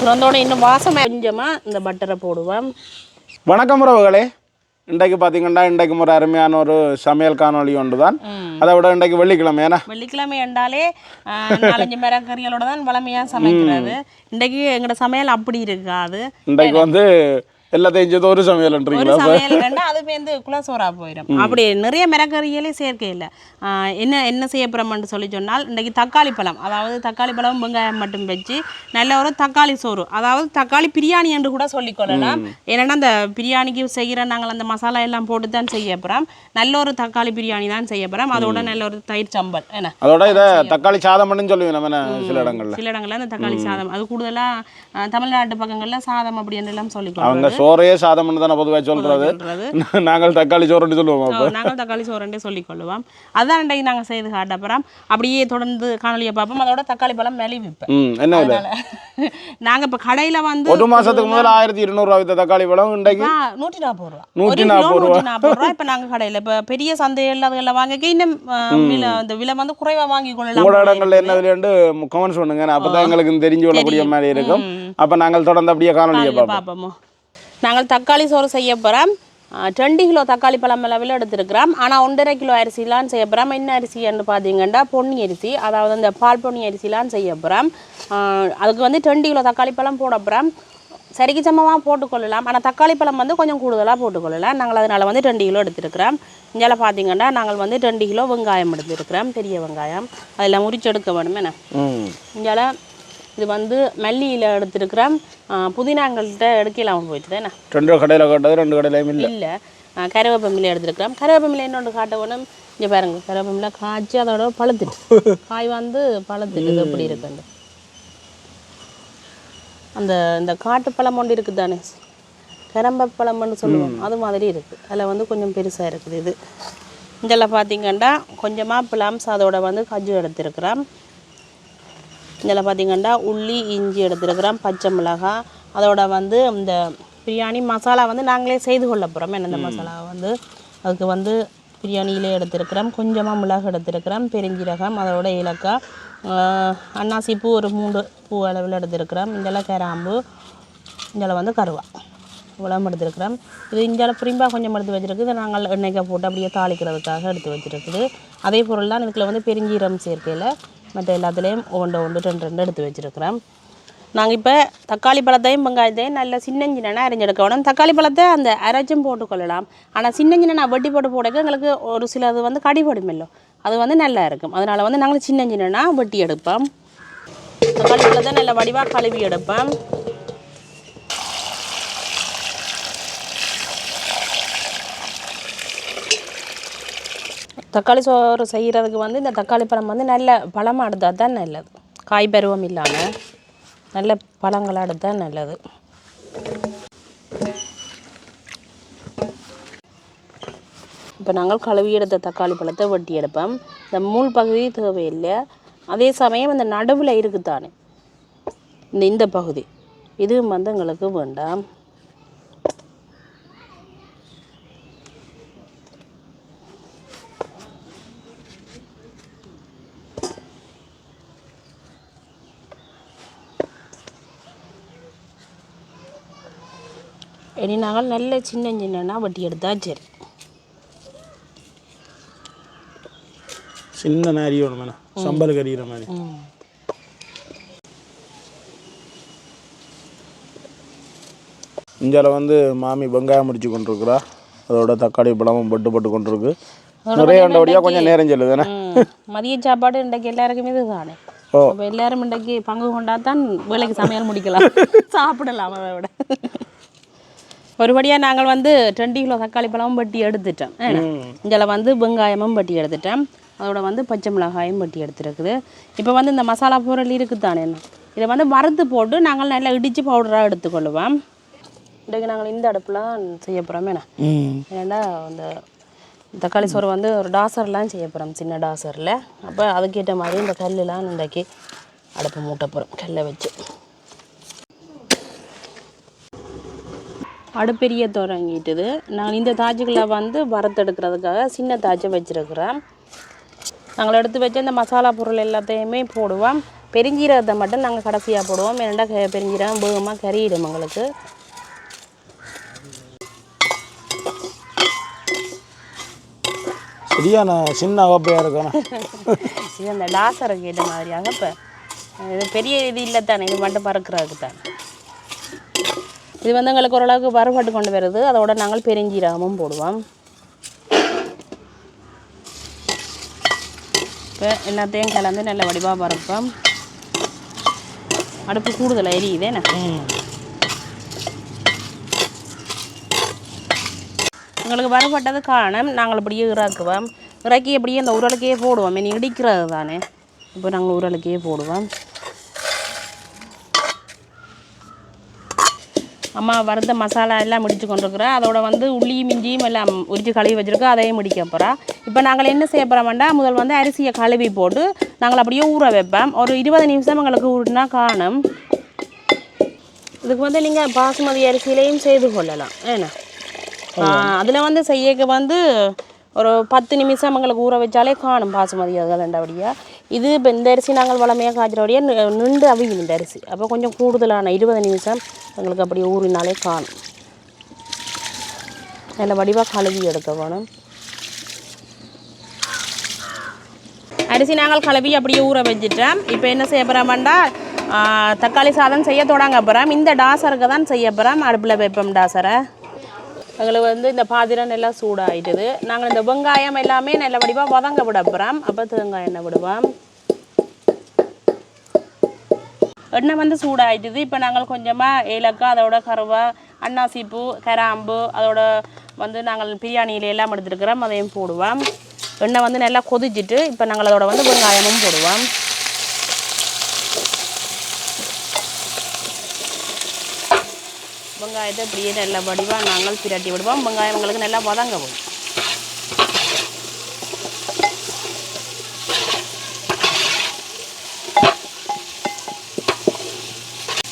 திறந்தோட இன்னும் வாசமாக கொஞ்சமாக இந்த பட்டரை போடுவோம். வணக்கம் உறவுகளே, இன்றைக்கு பார்த்தீங்கன்னா இன்றைக்கு ஒரு அருமையான ஒரு சமையல் காணொலி ஒன்று தான். அதை விட இன்றைக்கு வெள்ளிக்கிழமை, ஏன்னா வெள்ளிக்கிழமை என்றாலே 4-5 மிளகறிகளோட தான் வளமையாக சமைக்கிறது. இன்றைக்கு எங்களோட சமையல் அப்படி இருக்காது. இன்றைக்கு வந்து எல்லாத்தையும் சேர்த்து ஒரு சமையல்ன்றீங்களா? அதுவே வந்து குலசோரா போயிடும். அப்படி நிறைய மிளகறிகளே சேர்க்கை இல்லை. என்ன செய்ய போகிறோம்னு சொல்லி சொன்னால், இன்றைக்கு தக்காளி பழம், அதாவது தக்காளி பழம் வெங்காயம் மட்டும் வச்சு நல்ல ஒரு தக்காளி சோறு, அதாவது தக்காளி பிரியாணி என்று கூட சொல்லிக்கொள்ளலாம். ஏன்னா அந்த பிரியாணிக்கு செய்கிற நாங்கள் அந்த மசாலா எல்லாம் போட்டு தான் செய்ய போகிறோம். நல்ல ஒரு தக்காளி பிரியாணி தான் செய்ய போகிறோம். அதோட நல்ல ஒரு தயிர் சம்பல், என்ன அதோட இதை தக்காளி சாதம்னு சொல்லுவேன். சில இடங்கள்ல அந்த தக்காளி சாதம், அது கூடுதலாக தமிழ்நாட்டு பக்கங்களில் சாதம் அப்படின்னு எல்லாம் சொல்லிக்கொள்ளும். சோறே சாதம்னு தானே பொதுவாக சொல்றது. நாங்கள் தக்காளி சோறுன்னு சொல்லுவோம். நாங்கள் தக்காளி சோறுன்றே சொல்லிக்கொள்ளுவோம். அதான் இன்றைக்கு நாங்கள் செய்து காட்டப்போம். அப்படியே தொடர்ந்து காணொலியை பார்ப்போம். அதோட தக்காளி பழம் மெலி விற்பேன். என்ன நாங்கள் இப்போ கடையில் வந்து ஒரு மாசத்துக்கு முதல்ல 1200 ரூபா தக்காளி பழம் இன்றைக்கு 140 ரூபா. 140 ரூபா. இப்போ நாங்கள் கடையில் இப்போ பெரிய சந்தைகள் அதுகளில் வாங்க இன்னும் இந்த விலை வந்து குறைவாக வாங்கி கொள்ளலாம். உங்களோட இடங்கள்ல என்ன விலைன்னு கமெண்ட்ஸ் பண்ணுங்க. அப்பதான் எங்களுக்கு தெரிஞ்சு கொள்ளக்கூடிய மாதிரி இருக்கும். அப்போ நாங்கள் தொடர்ந்து அப்படியே காணொலியை பார்ப்போம். நாங்கள் தக்காளி சோறு செய்ய போகிறோம். 2 கிலோ தக்காளி பழம் அளவில் எடுத்துருக்கிறோம். ஆனால் 1.5 கிலோ அரிசிலாம் செய்ய போகிறோம். என்ன அரிசின்னு பார்த்தீங்கன்னா பொன்னி அரிசி, அதாவது இந்த பால் பொன்னி அரிசிலாம் செய்ய போகிறோம். அதுக்கு வந்து 2 கிலோ தக்காளி பழம் போட போகிறோம். சரிக்கு சமமாக போட்டுக்கொள்ளலாம். ஆனால் தக்காளி பழம் வந்து கொஞ்சம் கூடுதலாக போட்டுக்கொள்ளலாம். நாங்கள் அதனால் வந்து 2 கிலோ எடுத்துருக்கிறோம். இங்கே பார்த்தீங்கன்னா நாங்கள் வந்து 2 கிலோ வெங்காயம் எடுத்துருக்கிறோம். பெரிய வெங்காயம் அதெல்லாம் முறிச்சு எடுக்க வேணும். என்ன இங்கே இது வந்து மல்லியில் எடுத்துருக்கிறோம். புதினாங்கள்கிட்ட எடுக்கலாம் போயிட்டு என்ன 2 கடையில் காட்டது 2 கடையிலையும் இல்லை. கருவேப்பமில்லை எடுத்துருக்கிறோம். கருவேப்பமில்லை இன்னொன்று காட்ட வேணும். இங்கே பாருங்க, கருவேப்பமில்லை காய்ச்சி அதோட பழுத்துட்டு காய் வந்து பழுத்துட்டு எப்படி இருக்குது அந்த இந்த காட்டுப்பழம் ஒன்று இருக்குது தானே, கரம்பப்பழம்னு சொல்லுவோம், அது மாதிரி இருக்குது. அதில் வந்து கொஞ்சம் பெருசாக இருக்குது. இது இதெல்லாம் பார்த்தீங்கன்னா கொஞ்சமாக பிளாம்ஸ் அதோட வந்து கஜ்ஜு எடுத்துருக்கிறோம். இதில் பார்த்திங்கன்னா உள்ளி இஞ்சி எடுத்துருக்கிறோம், பச்சை மிளகாய், அதோட வந்து இந்த பிரியாணி மசாலா வந்து நாங்களே செய்து கொள்ள போகிறோம். என்ன இந்த மசாலா வந்து அதுக்கு வந்து பிரியாணியிலே எடுத்துருக்கிறோம். கொஞ்சமாக மிளகு எடுத்துருக்கிறோம், பெருஞ்சீரகம், அதோட ஏலக்காய், அன்னாசி பூ ஒரு 3 பூ அளவில் எடுத்துருக்கிறோம். இங்கெல்லாம் கிராம்பு, இங்கெல்லாம் வந்து கருவா இவ்வளோ எடுத்துருக்கிறோம். இது இஞ்சால புரிம்பாக கொஞ்சம் எடுத்து வச்சுருக்கு. இதை நாங்கள் எண்ணெய்க்காய் போட்டு அப்படியே தாளிக்கிறதுக்காக எடுத்து வச்சுருக்குது. அதே பொருள் தான் இதுக்குள்ள வந்து பெருஞ்சீரம் சேர்க்கையில் மற்ற எல்லாத்துலேயும் 1-2 எடுத்து வச்சுருக்கிறோம். நாங்கள் இப்போ தக்காளி பழத்தையும் வெங்காயத்தையும் நல்லா சின்னஞ்சினா அரைஞ்செடுக்க வேணும். தக்காளி பழத்தை அந்த அரைச்சும் போட்டுக்கொள்ளலாம். ஆனால் சின்னஞ்சினா வெட்டி போட்டு போடக்க எங்களுக்கு ஒரு சிலது வந்து கடிபடுமில்லோ, அது வந்து நல்லா இருக்கும். அதனால் வந்து நாங்கள் சின்னஞ்சினா வெட்டி எடுப்போம். தக்காளி பழத்தை நல்லா வடிவாக கழுவி எடுப்போம். தக்காளி சோறு செய்கிறதுக்கு வந்து இந்த தக்காளி பழம் வந்து நல்ல பழமாக எடுத்தால் தான் நல்லது. காய் பருவம் இல்லாமல் நல்ல பழங்களாக எடுத்தால் நல்லது. இப்போ நாங்கள் கழுவி எடுத்த தக்காளி பழத்தை வெட்டி எடுப்போம். இந்த மூல் பகுதி தேவையில்லை. அதே சமயம் இந்த நடுவில் இருக்குதானே இந்த பகுதி, இதுவும் வந்து எங்களுக்கு வேண்டாம். இனி நாங்கள் நல்ல சின்ன வட்டி எடுத்தா சரி. சின்ன நாரியோட மேலே சம்பல் கறிகிற மாதிரி. இஞ்சால வந்து மாமி வெங்காயம் முடிச்சு கொண்டிருக்கிறா. அதோட தக்காளி பழமும் பட்டு கொண்டிருக்கு. நிறைய கண்டபடியாக கொஞ்சம் நேரம் செல்லுது தானே. மதிய சாப்பாடு இன்றைக்கு எல்லாருக்குமே இது தானே. இப்போ எல்லாரும் இன்றைக்கு பங்கு கொண்டா தான் வேலைக்கு சமையல் முடிக்கலாம், சாப்பிடலாம். அதை விட ஒருபடியாக நாங்கள் வந்து 2 கிலோ தக்காளி பழமும் வெட்டி எடுத்துட்டோம். இதில் வந்து வெங்காயமும் வெட்டி எடுத்துட்டோம். அதோட வந்து பச்சை மிளகாயும் வெட்டி எடுத்துருக்குது. இப்போ வந்து இந்த மசாலா பொருள் இருக்குது தானே, இதை வந்து வறுத்து போட்டு நாங்கள் நல்லா இடித்து பவுடராக எடுத்துக்கொள்ளுவோம். இன்றைக்கு நாங்கள் இந்த அடுப்பில் தான் செய்ய போகிறோம். ஏன்னா அந்த தக்காளி சோறு வந்து ஒரு டாசர்லாம் செய்ய போகிறோம், சின்ன டாசரில். அப்போ அதுக்கேற்ற மாதிரி இந்த கல்லுலாம் இன்றைக்கி அடுப்பு மூட்ட போகிறோம், கல்லை வச்சு. அடுப்பெரிய தொடங்கிட்டுது. நாங்கள் இந்த தாஜுகளை வந்து வறுத்தெடுக்கிறதுக்காக சின்ன தாஜை வச்சுருக்கிறோம். நாங்கள் எடுத்து வச்சு இந்த மசாலா பொருள் எல்லாத்தையுமே போடுவோம். பெருஞ்சீரகத்தை மட்டும் நாங்கள் கடைசியாக போடுவோம். ஏன்னா பெருஞ்சீரகம் வேகமாக கறியிடும் எங்களுக்கு. சரியான சின்ன அகப்பையாக இருக்கணும். இது அந்த டாசரை கேட்ட மாதிரி அகப்பை. இது பெரிய இது இல்லை தானே, இது மட்டும் பறக்கிறதுக்கு தான். இது வந்து எங்களுக்கு ஓரளவுக்கு வறுபட்டு கொண்டு வருது. அதோட நாங்கள் பெருஞ்சீரகமும் போடுவோம். இப்போ எல்லாத்தையும் கலந்து நல்ல வடிவாக பறப்போம். அடுப்பு கூடுதல் எரியுதேண்ணே. எங்களுக்கு வறுபட்டது காணும். நாங்கள் இப்படியே இறக்குவோம். இறக்கி அப்படியே அந்த உரலுக்கே போடுவோம். இனி இடிக்கிறது தானே. இப்போ நாங்கள் உரலுக்கே போடுவோம். அம்மா வறுத்த மசாலா எல்லாம் முடிச்சு கொண்டிருக்கிறோம். அதோட வந்து உள்ளியும் இஞ்சியும் எல்லாம் உரித்து கழுவி வச்சுருக்கோம். அதையும் முடிக்க போகிறோம். இப்போ நாங்கள் என்ன செய்ய போகிறோம்னா, முதல் வந்து அரிசியை கழுவி போட்டு நாங்கள் அப்படியே ஊற வைப்போம். ஒரு 20 நிமிஷம் எங்களுக்கு ஊறினா காணும். இதுக்கு வந்து நீங்கள் பாசுமதி அரிசியிலையும் செய்து கொள்ளலாம். ஏன்னா அதில் வந்து செய்யக்க வந்து ஒரு 10 நிமிஷம் எங்களுக்கு ஊற வச்சாலே காணும் பாசுமதி அதுகள் ரெண்டபடியாக. இது இப்போ இந்த அரிசி நாங்கள் வளமையாக காய்ச்சறபடியாக நின்று அவியும் இந்த அரிசி. அப்போ கொஞ்சம் கூடுதலான 20 நிமிஷம் எங்களுக்கு அப்படி ஊறினாலே காணும். நல்ல வடிவாக கழுவி எடுக்க வேணும். அரிசி நாங்கள் கழுவி அப்படியே ஊற வச்சுட்டோம். இப்போ என்ன செய்ய போகிறோம்டா, தக்காளி சாதம் செய்ய தொடங்க போகிறோம். இந்த டாசருக்கு தான் செய்ய போகிறோம். அடுப்பில் வைப்போம் டாசரை. எங்களுக்கு வந்து இந்த பாத்திரம் நல்லா சூடாகிட்டுது. நாங்கள் இந்த வெங்காயம் எல்லாமே நல்ல வடிவாக வதங்க விட போகிறோம். அப்போ தேங்காய் எண்ணெய் விடுவோம். எண்ணெய் வந்து சூடாகிட்டுது. இப்போ நாங்கள் கொஞ்சமாக ஏலக்காய், அதோட கருவா, அன்னாசிப்பூ, கராம்பு, அதோட வந்து நாங்கள் பிரியாணியில் எல்லாம் எடுத்துருக்கிறோம். அதையும் போடுவோம். எண்ணெய் வந்து நல்லா கொதிச்சிட்டு இப்போ நாங்கள் அதோட வந்து வெங்காயமும் போடுவோம். வெங்காயத்தை இப்படியே நல்ல வடிவாக நாங்கள் பிரட்டி விடுவோம். வெங்காயம் எங்களுக்கு நல்லா வதங்கவும்.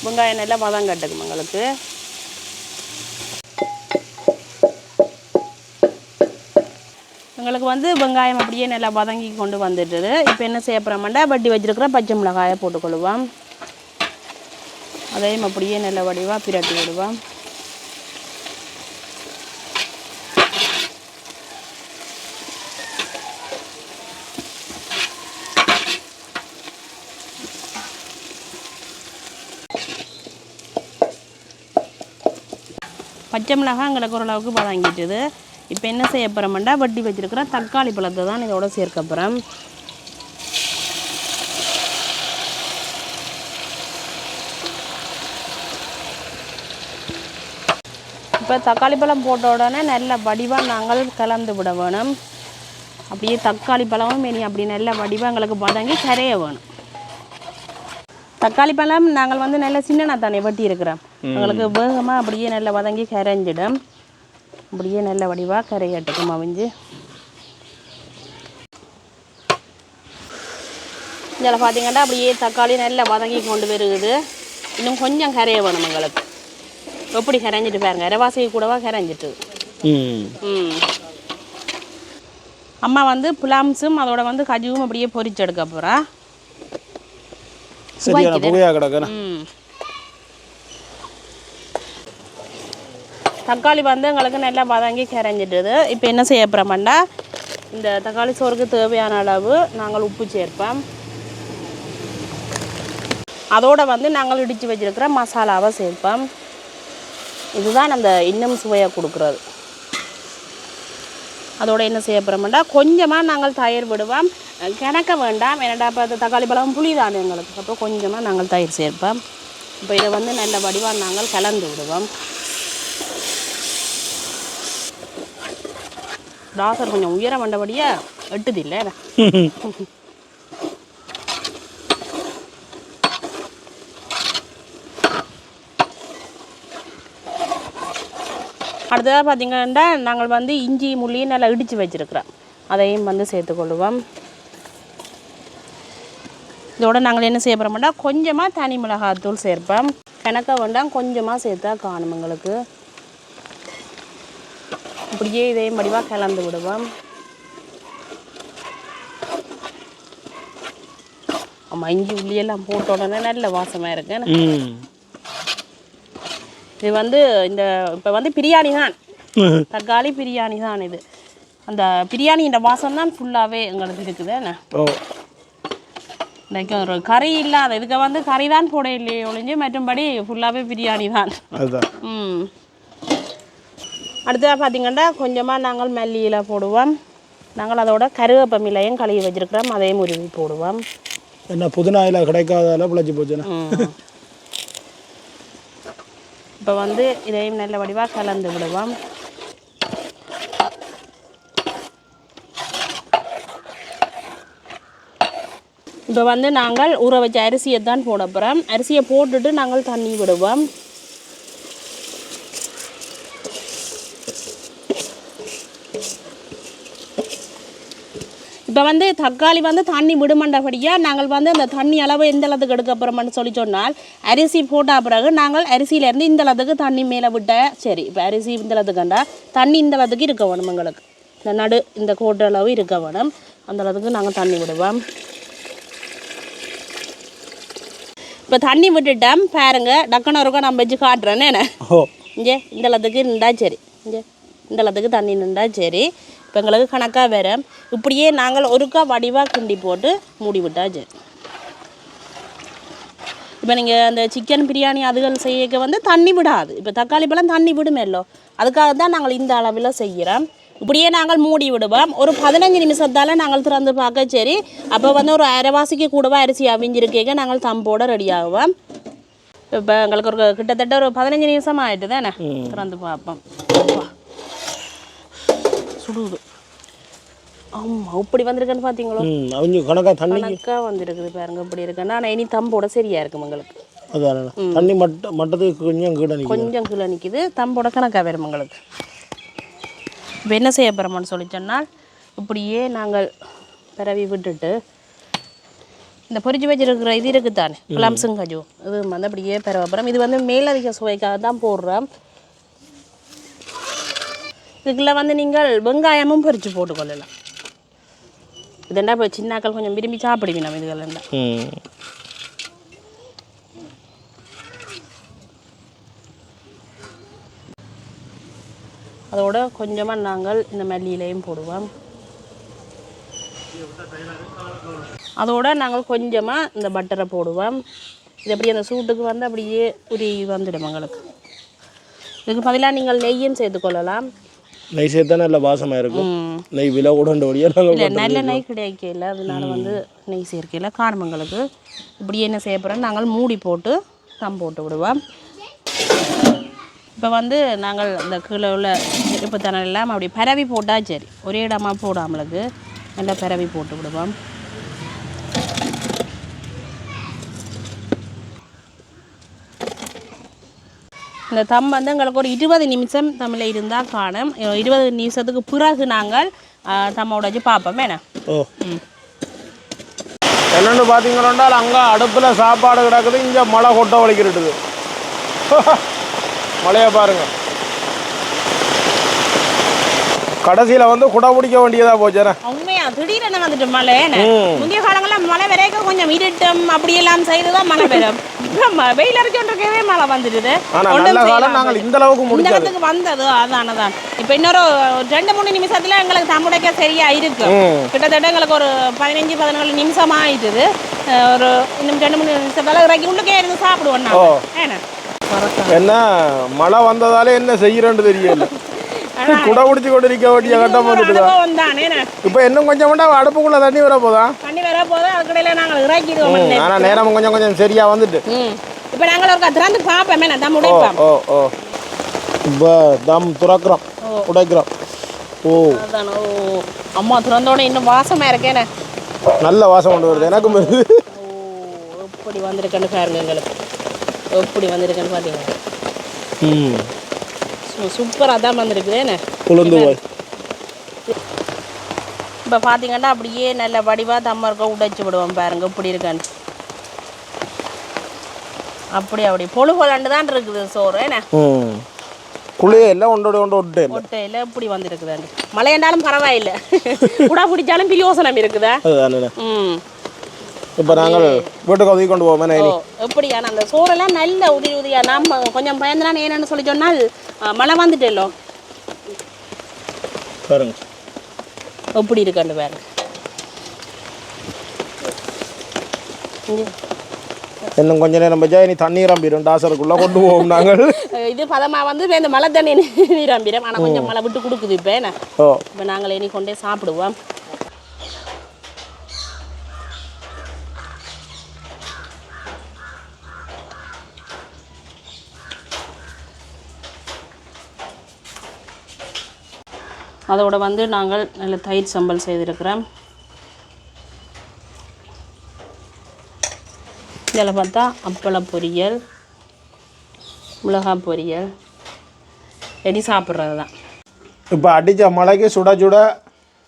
வெங்காயம் நல்லா வதங்கட்டுக்கும் எங்களுக்கு. எங்களுக்கு வந்து வெங்காயம் அப்படியே நல்லா வதங்கி கொண்டு வந்துட்டுது. இப்போ என்ன செய்ய போகிறோம்னா, வட்டி வச்சுருக்கிற பச்சை மிளகாயை போட்டுக்கொள்ளுவோம். அதையும் அப்படியே நல்ல வடிவாக பிரட்டி விடுவோம். பச்சை மிளகாய் எங்களுக்கு ஓரளவுக்கு வதங்கிட்டுது. இப்போ என்ன செய்ய போகிறோம்னா, வட்டி வச்சுருக்கிற தக்காளி பழத்தை தான் இதோட சேர்க்க போகிறோம். இப்போ தக்காளி பழம் போட்ட உடனே நல்ல வடிவாக நாங்கள் கலந்து விட வேணும். அப்படியே தக்காளி பழமும் இனி அப்படி நல்ல வடிவாக எங்களுக்கு வதங்கி கரைய வேணும். தக்காளி பழம் நாங்கள் வந்து நல்ல சின்னனா தானே வெட்டி இருக்கிறோம். எங்களுக்கு வேகமாக அப்படியே நல்ல வதங்கி கரைஞ்சிடும். அப்படியே நல்ல வடிவாக கரையட்டுக்கும் அவிஞ்சு. இதில் பார்த்தீங்கன்னா அப்படியே தக்காளி நல்லா வதங்கி கொண்டு வருகுது. இன்னும் கொஞ்சம் கரைய வேணும் எங்களுக்கு. எப்படி கரைஞ்சிட்டு பாருங்க, அரைவாசி கூடவா கரைஞ்சிட்டு. அம்மா வந்து புலாம்ஸும் அதோட வந்து கஜுவும் அப்படியே பொரிச்சு எடுக்க போகிறா. தக்காளி வந்து எங்களுக்கு நல்லா வதங்கி கரைஞ்சிட்டுது. இப்போ என்ன செய்ய போகிறோம்னா, இந்த தக்காளி சோறுக்கு தேவையான அளவு நாங்கள் உப்பு சேர்ப்போம். அதோட வந்து நாங்கள் இடித்து வச்சிருக்கிற மசாலாவை சேர்ப்போம். இதுதான் அந்த இன்னும் சுவையாக கொடுக்குறது. அதோட என்ன செய்ய போகிறோம்னா, கொஞ்சமாக நாங்கள் தயிர் விடுவோம். கிணக்க வேண்டாம், ஏன்னாடா இப்போ தக்காளி பழம் புளி தானே எங்களுக்கு. அப்போ கொஞ்சமாக நாங்கள் தயிர் சேர்ப்போம். இப்போ இதை வந்து நல்ல வடிவாக நாங்கள் கலந்து விடுவோம். டாசர் கொஞ்சம் உயரம் வந்தபடியாக எட்டுது இல்லை. அடுத்ததாக பார்த்திங்கன்னா, நாங்கள் வந்து இஞ்சி முள்ளியும் நல்லா இடித்து வச்சுருக்குறோம். அதையும் வந்து சேர்த்துக்கொள்ளுவோம். இதோட நாங்கள் என்ன செய்ய போகிறோம்னா, கொஞ்சமாக தனி மிளகாத்தூள் சேர்ப்போம். கணக்க வேண்டாம், கொஞ்சமாக சேர்த்தா காணும் எங்களுக்கு. இப்படியே இதையும் வடிவாக கலந்து விடுவோம். ஆமாம் இஞ்சி உள்ளியெல்லாம் போட்ட உடனே நல்ல வாசமாக இருக்கு. இது வந்து இந்த இப்போ வந்து பிரியாணி தான், தக்காளி பிரியாணி தான் இது. அந்த பிரியாணின்ற வாசம் தான் ஃபுல்லாகவே எங்களுக்கு இருக்குது. என்ன இன்னைக்கு ஒரு கறி இல்லாத இதுக்கு வந்து கறி தான் போட இல்லையே ஒழிஞ்சு மற்றும்படி ஃபுல்லாகவே பிரியாணி தான். அடுத்ததாக பார்த்திங்கன்னா கொஞ்சமாக நாங்கள் மல்லியில் போடுவோம். நாங்கள் அதோட கருவேப்பமிலையும் கழுவி வச்சுருக்கிறோம், அதையும் உருவி போடுவோம். என்ன புதினாயில் கிடைக்காதால பிழைச்சி போச்சுன்னா இப்போ வந்து இதையும் நல்ல வடிவாக கலந்து விடுவோம். இப்போ வந்து நாங்கள் ஊற வச்ச அரிசியை தான் போட போகிறோம். அரிசியை போட்டுட்டு நாங்கள் தண்ணி விடுவோம். இப்போ வந்து தக்காளி வந்து தண்ணி விடுமண்டபடியாக நாங்கள் வந்து அந்த தண்ணி அளவு எந்த அளவுக்கு எடுக்க போகிறோம்னு சொல்லி சொன்னால், அரிசி போட்ட பிறகு நாங்கள் அரிசியிலேருந்து இந்த அளவுக்கு தண்ணி மேலே விட்டால் சரி. இப்போ அரிசி இந்த அளவுக்குண்டா தண்ணி இந்த அளவுக்கு இருக்க வேணும் எங்களுக்கு, இந்த இந்த கோட்டு அளவு இருக்க வேணும். அந்த அளவுக்கு நாங்கள் தண்ணி விடுவோம். இப்போ தண்ணி விட்டுட்டோம் பாருங்க, டக்குன்னு ஒருக்கா நான் வச்சு காட்டுறேன்னு என்ன இங்கே இந்த அளவுக்கு நின்றா சரி. இங்கே இந்த அளவுக்கு தண்ணி நின்றா சரி. இப்போ எங்களுக்கு கணக்காக வரும். இப்படியே நாங்கள் ஒருக்கா வடிவாக கிண்டி போட்டு மூடி விட்டா சரி. இப்போ நீங்கள் அந்த சிக்கன் பிரியாணி அதுகள் செய்ய வந்து தண்ணி விடாது. இப்போ தக்காளி பழம் தண்ணி விடுமேல்லோ, அதுக்காக தான் நாங்கள் இந்த அளவில் செய்கிறோம். இப்படியே நாங்கள் மூடி விடுவோம். ஒரு 15 நிமிஷத்தால் நாங்கள் திறந்து பார்க்க சரி. அப்போ வந்து ஒரு அரைவாசிக்கு கூடவா அரிசி அவிஞ்சிருக்கேங்க நாங்கள் தம்போட ரெடி ஆகுவோம். இப்போ எங்களுக்கு ஒரு கிட்டத்தட்ட ஒரு 15 நிமிஷம் ஆகிட்டு தானே திறந்து பார்ப்போம். சுடுது. ஆமாம் இப்படி வந்திருக்குன்னு பார்த்தீங்களோ, அவங்க கணக்காக வந்துருக்குது பாருங்க. இப்படி இருக்குன்னா ஆனால் இனி தம்போட சரியாக இருக்கும் எங்களுக்கு. தண்ணி மட்டத்துக்கு கொஞ்சம் கீழே நிற்கிது, தம்போட கணக்காக வரும் எங்களுக்கு. இப்போ என்ன செய்ய போகிறோம்னு சொல்லி சொன்னால், இப்படியே நாங்கள் பரவி விட்டுட்டு இந்த பொரிச்சு வச்சிருக்கிற இது இருக்குது தானே பிளம்ஸும் கஜு, இது வந்து அப்படியே பரவ போகிறோம். இது வந்து மேலதிக சுவைக்காக தான் போடுறோம். இதுக்குள்ள வந்து நீங்கள் வெங்காயமும் பொரித்து போட்டுக்கொள்ளலாம். இதெண்டா இப்போ சின்னாக்கள் கொஞ்சம் விரும்பி சாப்பிடுவீங்க நம்ம இதுகளெண்டா. அதோட கொஞ்சமாக நாங்கள் இந்த மல்லியிலையும் போடுவோம். அதோட நாங்கள் கொஞ்சமாக இந்த பட்டரை போடுவோம். இது அப்படியே அந்த சூட்டுக்கு வந்து அப்படியே உரி வந்துடும் எங்களுக்கு. இதுக்கு பதிலாக நீங்கள் நெய்யும் சேர்த்துக்கொள்ளலாம். நெய் சேர்த்தா நல்ல வாசமாக இருக்கும். நெய் விலை கூட இல்லை, நல்ல நெய் கிடைக்கல, அதனால வந்து நெய் சேர்க்கையில் காரணங்களுக்கு இப்படி என்ன செய்ய போகிறோம், நாங்கள் மூடி போட்டு தம் போட்டு விடுவோம். இப்போ வந்து நாங்கள் இந்த கீழே உள்ள நெருப்பு தணல் எல்லாம் அப்படி பரவி போட்டால் சரி. ஒரே இடமா போடாமலுக்கு நல்லா பரவி போட்டு விடுவோம். இந்த தம் வந்து எங்களுக்கு ஒரு 20 நிமிஷம் தமிழில் இருந்தால் காணும். 20 நிமிஷத்துக்கு பிறகு நாங்கள் தம்மோட வச்சு பார்ப்போம். என்ன என்னென்னு பார்த்தீங்கன்னா அங்கே அடுப்பில் சாப்பாடு கிடக்குது, இங்கே மழை கொட்ட வலிக்கிட்டுது. மழையை பாருங்கள். கடைசியில் வந்து குடை பிடிக்க வேண்டியதாக போச்சுண்ணே. உண்மையா திடீரென வந்துட்டு மழை. முந்தைய காலங்களில் மழை வரைக்கும் கொஞ்சம் இருட்டும் அப்படியெல்லாம் செய்து தான் மழை பெறும். வெயில் அரைச்சோன்றக்கவே மழை வந்துடுது. நாங்கள் இந்த அளவுக்கு வந்தது அதானதான். இப்போ இன்னொரு 2-3 நிமிஷத்துல எங்களுக்கு தம்முடைக்க சரியா இருக்கு. கிட்டத்தட்ட எங்களுக்கு ஒரு 15-14 நிமிஷம் ஆயிட்டுது. ஒரு இன்னும் 2-3 நிமிஷத்தால இறக்கி உள்ளுக்கே இருந்து சாப்பிடுவோம். என்ன மழை வந்ததாலே என்ன செய்யறேன்னு தெரியல. குடை பிடிச்சி கொண்டு இருக்க வேண்டிய கட்டம் வந்துட்டு. இப்போ இன்னும் கொஞ்சம் அடுப்புக்குள்ள தண்ணி வர போதா? தண்ணி வர போதா, அதுக்கடையில நாங்கள் இறக்கிடுவோம். ஆனால் நேரம் கொஞ்சம் சரியா வந்துட்டு இப்போ நாங்கள் ஒரு திறந்து பார்ப்போமே, நான் தம் உடைப்போம். இப்போ தம் துறக்கிறோம், உடைக்கிறோம். அதான். அம்மா திறந்தோட இன்னும் வாசமாக இருக்கேனே, நல்ல வாசம் கொண்டு வருது எனக்கும் வருது. எப்படி வந்திருக்கேன்னு பாருங்க, எங்களுக்கு எப்படி வந்திருக்கேன்னு பார்த்தீங்கன்னா சூப்பராக தான் வந்திருக்குது. இப்போ பார்த்தீங்கன்னா அப்படியே நல்ல வடிவாக தம்மருக்க உடைச்சி விடுவோம் பாருங்க இப்படி இருக்கான்னு. அப்படி பொழுகொலண்டு தான் இருக்குது சோறு. என்ன குளியெல்லாம் ஒட்டையில் இப்படி வந்துருக்குதாண்டு. மழையாண்டாலும் பரவாயில்லை, குடா பிடிச்சாலும் பிரியோசனம் இருக்குதா. இப்போ நாங்கள் வீட்டுக்கு உதவி கொண்டு போவோம் ஓ எப்படியான அந்த சோறெல்லாம் நல்ல உதிரி உதிரியா நம்ம கொஞ்சம் பயந்துடான்னு என்னன்னு சொல்லி சொன்னால் மழை வந்துட்டேலோ பாருங்க எப்படி இருக்காண்டு பாருங்க. இன்னும் கொஞ்ச நேரம் பச்சா இனி தண்ணி ரம்பிடும் டாசருக்குள்ளே கொண்டு போவோம் நாங்கள். இது பதமா வந்து இந்த மழை தண்ணி நீரம்பிடும் ஆனால் கொஞ்சம் மழை விட்டு கொடுக்குது இப்போ என்ன. ஓ இப்போ நாங்கள் இனி கொண்டே சாப்பிடுவோம். அதோட வந்து நாங்கள் நல்ல தயிர் சம்பல் செய்திருக்கிறோம். இதில் பார்த்தா அப்பள பொரியல், மிளகாய் பொரியல், எடி சாப்பிட்றது தான். இப்போ அடித்த மழைக்கு சுட சுட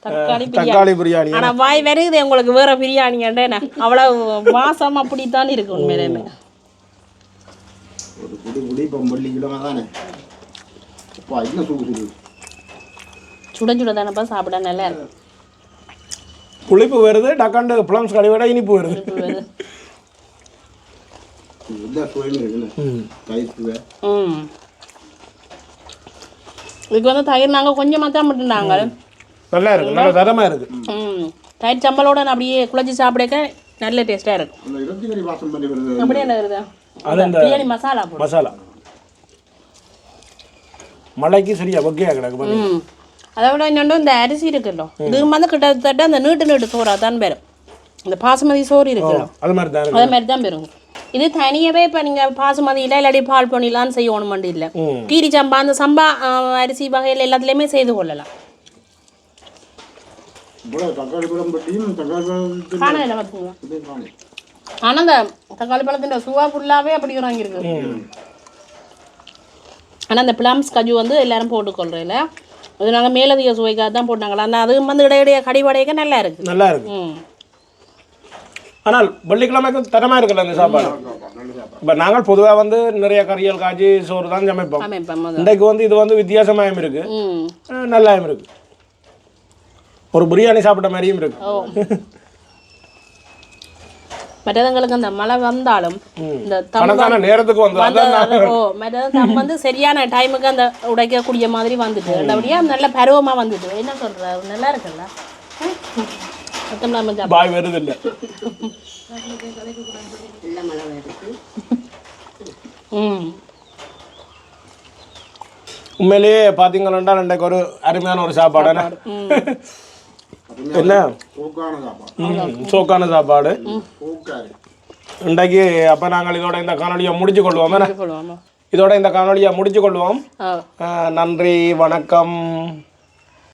தக்காளி பிரியாணி. ஆனால் வாய் வருகுது உங்களுக்கு வேற பிரியாணிண்டேண்ணே, அவ்வளோ வாசம் அப்படித்தான் இருக்கு உண்மையிலே. சுட சுட தானப்பா சாப்பிட நல்லா இருக்கும். புளிப்பு வருது, டக்காண்டு ப்ளம்ஸ் கடைவிட இனிப்பு வருது. இதுக்கு வந்து தயிர் நாங்கள் கொஞ்சமாக தான் மட்டும்னாங்க. நல்லா இருக்கு, நல்ல தரமாக இருக்கு. தயிர் சம்பளோட அப்படியே குழச்சி சாப்பிடக்க நல்ல டேஸ்ட்டாக இருக்கும். அப்படியே என்ன வருது அது அந்த பிரியாணி மசாலா மசாலா மழைக்கு சரியா ஒக்கையாக கிடக்கு. அதை விட இன்னொன்று இந்த அரிசி இருக்குல்ல, இது வந்து கிட்டத்தட்ட அந்த நீட்டு சோறா தான் பெறும். இந்த பாசுமதி சோறு இருக்குல்ல அது மாதிரி தான் பெறும். இது தனியாகவே இப்போ நீங்கள் பாசுமதியில் இல்லாட்டி பால் பண்ணிடலான்னு செய்யணுமெண்டு இல்லை. கீரி சம்பா அந்த சம்பா அரிசி வகையில் எல்லாத்துலேயுமே செய்து கொள்ளலாம். ஆனால் இந்த தக்காளி பழத்தின் சுவா ஃபுல்லாகவே அப்படி வாங்கியிருக்கு. ஆனால் அந்த பிளம்ஸ் கஜு வந்து எல்லாரும் போட்டுக்கொள்றதில்ல, அது நாங்கள் மேலதிக சுவைக்காக தான் போட்டாங்களா. அந்த அது வந்து இடையிடைய கடிவடையாக நல்லா இருக்குது. நல்லா இருக்கு. ஆனால் வெள்ளிக்கிழமைக்கு தரமாக இருக்குல்ல அந்த சாப்பாடு. இப்போ நாங்கள் பொதுவாக வந்து நிறைய கறியல் காய்ச்சி சோறு தான் சமைப்போம். இன்றைக்கு வந்து இது வந்து வித்தியாசமாகவும் இருக்கு, நல்லாவும் இருக்கு, ஒரு பிரியாணி சாப்பிட்ட மாதிரியும் இருக்கு. மற்றவங்களுக்கு அந்த மழை வந்தாலும் இந்த நேரத்துக்கு வந்து சரியான டைமுக்கு அந்த உடைக்கக்கூடிய மாதிரி வந்துட்டு அப்படியே நல்ல பருவமா வந்துட்டு என்ன சொல்ற நல்லா இருக்குல்ல. பாய் வருது இல்லை உண்மையிலேயே பார்த்தீங்கன்னா இன்றைக்கு ஒரு அருமையான ஒரு சாப்பாடு. என்ன சோக்கான சாப்பாடு இன்றைக்கு. அப்போ நாங்கள் இதோட இந்த காணொலியை முடிச்சு கொள்வோம். இதோட இந்த காணொலியை முடிச்சு கொள்வோம். நன்றி, வணக்கம்.